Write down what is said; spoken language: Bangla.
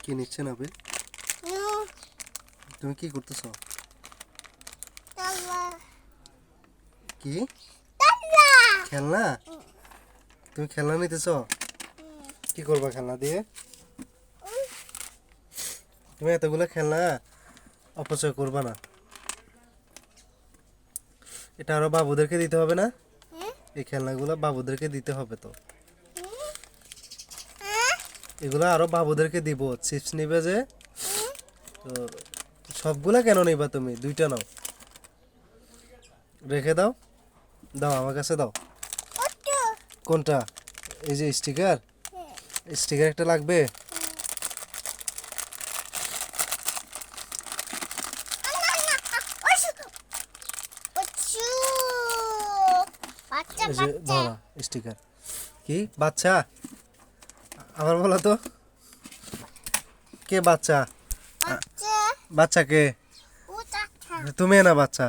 কি নিচ্ছেন আপনি? তুমি কি করতেছ? কি খেলনা? তুমি খেলনা নিতেছ? কি করবা খেলনা দিয়ে? তুমি এতগুলো খেলনা অপচয় করবা না। এটা আরো বাবুদেরকে দিতে হবে না? এই খেলনাগুলো বাবুদেরকে দিতে হবে তো। এগুলো আরো বাবুদেরকে দিব। চিপস নিবে যে, তো সবগুলা কেন নিবা তুমি? দুইটা নাও, রেখে দাও। দাও আমার কাছে দাও। কোনটা? এই যে স্টিকার, স্টিকার একটা লাগবে। এই যে ধরো স্টিকার। কি বাচ্চা? আবার বলো তো, কে বাচ্চা? বাচ্চা কে? তুমি না বাচ্চা।